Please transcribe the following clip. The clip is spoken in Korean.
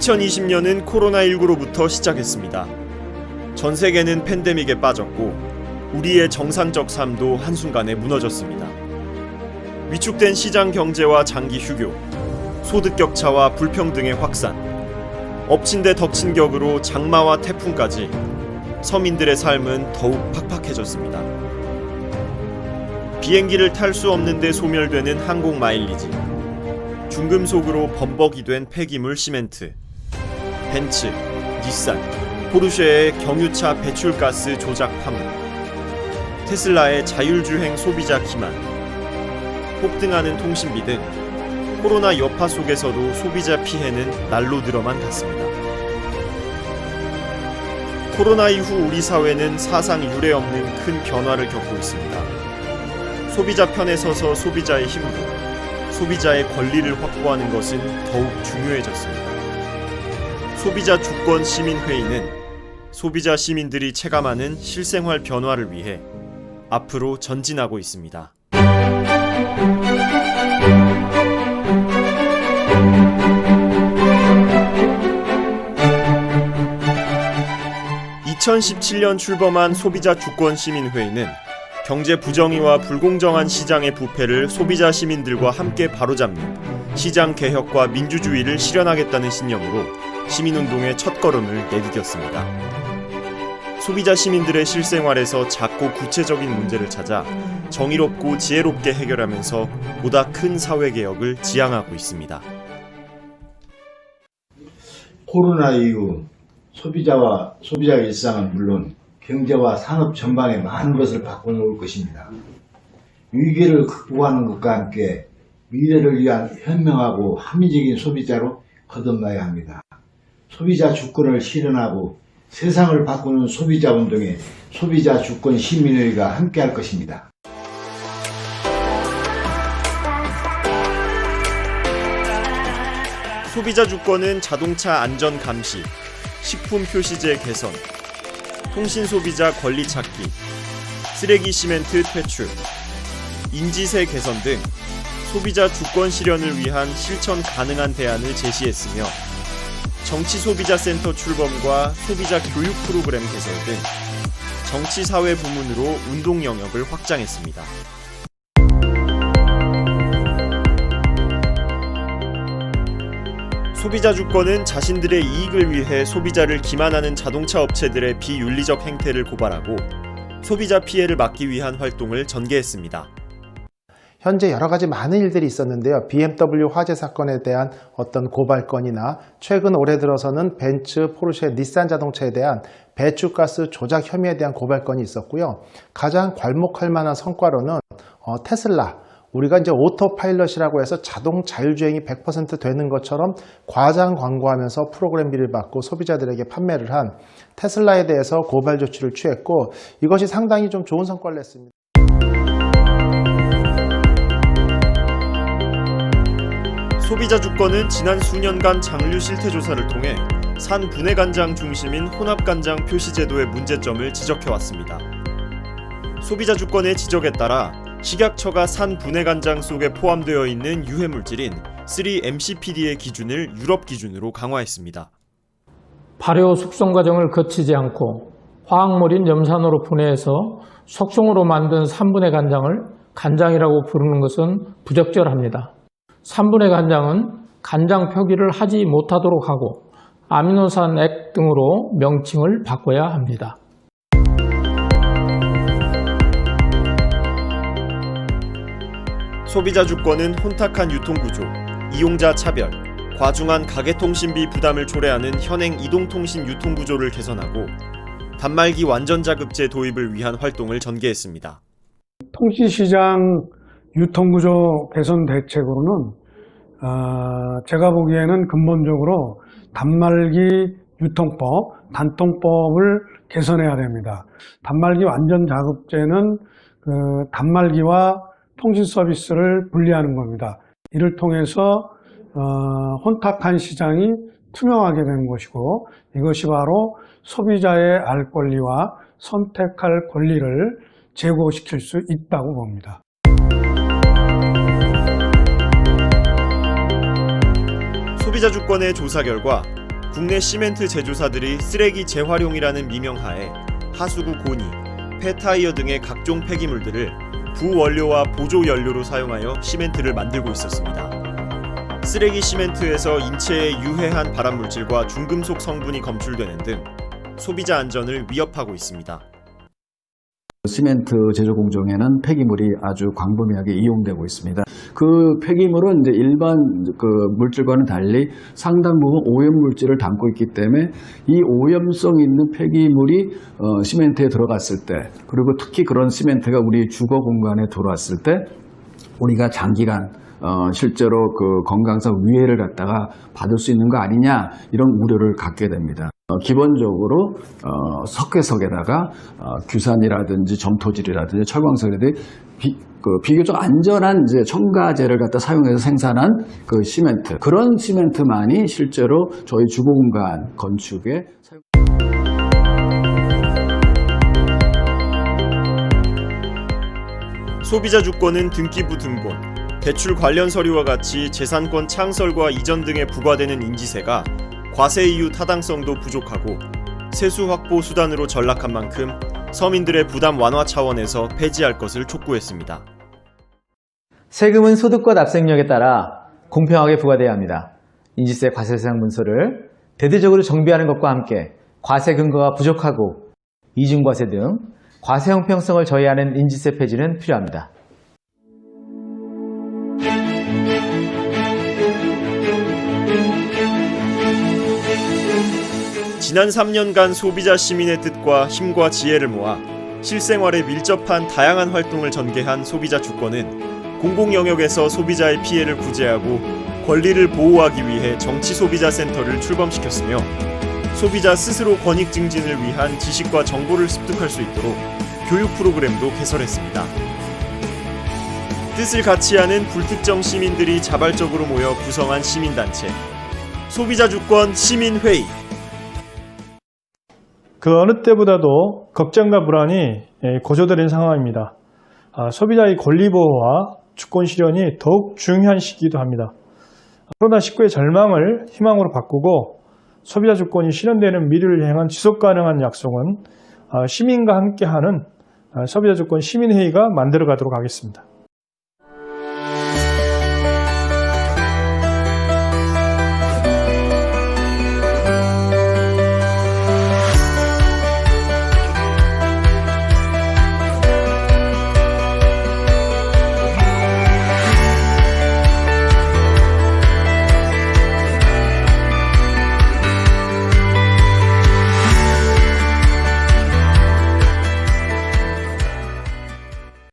2020년은 코로나19로부터 시작했습니다. 전 세계는 팬데믹에 빠졌고 우리의 정상적 삶도 한순간에 무너졌습니다. 위축된 시장 경제와 장기 휴교, 소득 격차와 불평등의 확산, 엎친 데 덮친 격으로 장마와 태풍까지 서민들의 삶은 더욱 팍팍해졌습니다. 비행기를 탈 수 없는 데 소멸되는 항공 마일리지, 중금속으로 범벅이 된 폐기물 시멘트, 벤츠, 닛산, 포르쉐의 경유차 배출가스 조작 파문, 테슬라의 자율주행 소비자 기만, 폭등하는 통신비 등 코로나 여파 속에서도 소비자 피해는 날로 늘어만 갔습니다. 코로나 이후 우리 사회는 사상 유례 없는 큰 변화를 겪고 있습니다. 소비자 편에 서서 소비자의 힘으로 소비자의 권리를 확보하는 것은 더욱 중요해졌습니다. 소비자 주권 시민회의는 소비자 시민들이 체감하는 실생활 변화를 위해 앞으로 전진하고 있습니다. 2017년 출범한 소비자 주권 시민회의는 경제 부정의와 불공정한 시장의 부패를 소비자 시민들과 함께 바로잡는 시장 개혁과 민주주의를 실현하겠다는 신념으로 시민운동의 첫걸음을 내디뎠습니다. 소비자 시민들의 실생활에서 작고 구체적인 문제를 찾아 정의롭고 지혜롭게 해결하면서 보다 큰 사회개혁을 지향하고 있습니다. 코로나 이후 소비자의 일상은 물론 경제와 산업 전반에 많은 것을 바꿔놓을 것입니다. 위기를 극복하는 것과 함께 미래를 위한 현명하고 합리적인 소비자로 거듭나야 합니다. 소비자 주권을 실현하고 세상을 바꾸는 소비자 운동에 소비자 주권 시민회의가 함께할 것입니다. 소비자 주권은 자동차 안전 감시, 식품 표시제 개선, 통신 소비자 권리 찾기, 쓰레기 시멘트 퇴출, 인지세 개선 등 소비자 주권 실현을 위한 실천 가능한 대안을 제시했으며 정치소비자센터 출범과 소비자 교육 프로그램 개설 등 정치사회 부문으로 운동 영역을 확장했습니다. 소비자 주권은 자신들의 이익을 위해 소비자를 기만하는 자동차 업체들의 비윤리적 행태를 고발하고 소비자 피해를 막기 위한 활동을 전개했습니다. 현재 여러 가지 많은 일들이 있었는데요. BMW 화재 사건에 대한 어떤 고발건이나 최근 올해 들어서는 벤츠, 포르쉐, 닛산 자동차에 대한 배출가스 조작 혐의에 대한 고발건이 있었고요. 가장 괄목할 만한 성과로는 테슬라, 우리가 이제 오토파일럿이라고 해서 자동 자율주행이 100% 되는 것처럼 과장 광고하면서 프로그램비를 받고 소비자들에게 판매를 한 테슬라에 대해서 고발 조치를 취했고 이것이 상당히 좀 좋은 성과를 냈습니다. 소비자 주권은 지난 수년간 장류 실태 조사를 통해 산 분해간장 중심인 혼합간장 표시제도의 문제점을 지적해왔습니다. 소비자 주권의 지적에 따라 식약처가 산 분해간장 속에 포함되어 있는 유해물질인 3-MCPD의 기준을 유럽 기준으로 강화했습니다. 발효 숙성 과정을 거치지 않고 화학물인 염산으로 분해해서 속성으로 만든 3분해 간장을 간장이라고 부르는 것은 부적절합니다. 3분해 간장은 간장 표기를 하지 못하도록 하고 아미노산액 등으로 명칭을 바꿔야 합니다. 소비자 주권은 혼탁한 유통구조, 이용자 차별, 과중한 가계통신비 부담을 초래하는 현행 이동통신 유통구조를 개선하고 단말기 완전자급제 도입을 위한 활동을 전개했습니다. 통신시장 유통구조 개선 대책으로는 제가 보기에는 근본적으로 단말기 유통법, 단통법을 개선해야 됩니다. 단말기 완전자급제는 단말기와 통신 서비스를 분리하는 겁니다. 이를 통해서 혼탁한 시장이 투명하게 되는 것이고 이것이 바로 소비자의 알 권리와 선택할 권리를 제고시킬 수 있다고 봅니다. 소비자 주권의 조사 결과 국내 시멘트 제조사들이 쓰레기 재활용이라는 미명하에 하수구 고니, 폐타이어 등의 각종 폐기물들을 부원료와 보조 연료로 사용하여 시멘트를 만들고 있었습니다. 쓰레기 시멘트에서 인체에 유해한 발암물질과 중금속 성분이 검출되는 등 소비자 안전을 위협하고 있습니다. 시멘트 제조 공정에는 폐기물이 아주 광범위하게 이용되고 있습니다. 그 폐기물은 이제 일반 그 물질과는 달리 상당 부분 오염 물질을 담고 있기 때문에 이 오염성 있는 폐기물이 시멘트에 들어갔을 때, 그리고 특히 그런 시멘트가 우리 주거 공간에 들어왔을 때 우리가 장기간 실제로 그 건강상 위해를 갖다가 받을 수 있는 거 아니냐, 이런 우려를 갖게 됩니다. 기본적으로 석회석에다가 규산이라든지 점토질이라든지 철광석이라든지 비교적 안전한 이제 첨가제를 갖다 사용해서 생산한 그 시멘트, 그런 시멘트만이 실제로 저희 주거공간 건축에 사용. 소비자 주권은 등기부 등본, 대출 관련 서류와 같이 재산권 창설과 이전 등에 부과되는 인지세가 과세 이유 타당성도 부족하고 세수 확보 수단으로 전락한 만큼 서민들의 부담 완화 차원에서 폐지할 것을 촉구했습니다. 세금은 소득과 납세능력에 따라 공평하게 부과돼야 합니다. 인지세 과세대상 문서를 대대적으로 정비하는 것과 함께 과세 근거가 부족하고 이중과세 등 과세 형평성을 저해하는 인지세 폐지는 필요합니다. 지난 3년간 소비자 시민의 뜻과 힘과 지혜를 모아 실생활에 밀접한 다양한 활동을 전개한 소비자 주권은 공공 영역에서 소비자의 피해를 구제하고 권리를 보호하기 위해 정치소비자센터를 출범시켰으며 소비자 스스로 권익 증진을 위한 지식과 정보를 습득할 수 있도록 교육 프로그램도 개설했습니다. 뜻을 같이 하는 불특정 시민들이 자발적으로 모여 구성한 시민단체 소비자 주권 시민회의. 그 어느 때보다도 걱정과 불안이 고조되는 상황입니다. 소비자의 권리 보호와 주권 실현이 더욱 중요한 시기이기도 합니다. 코로나19의 절망을 희망으로 바꾸고 소비자 주권이 실현되는 미래를 향한 지속 가능한 약속은 시민과 함께하는 소비자 주권 시민회의가 만들어가도록 하겠습니다.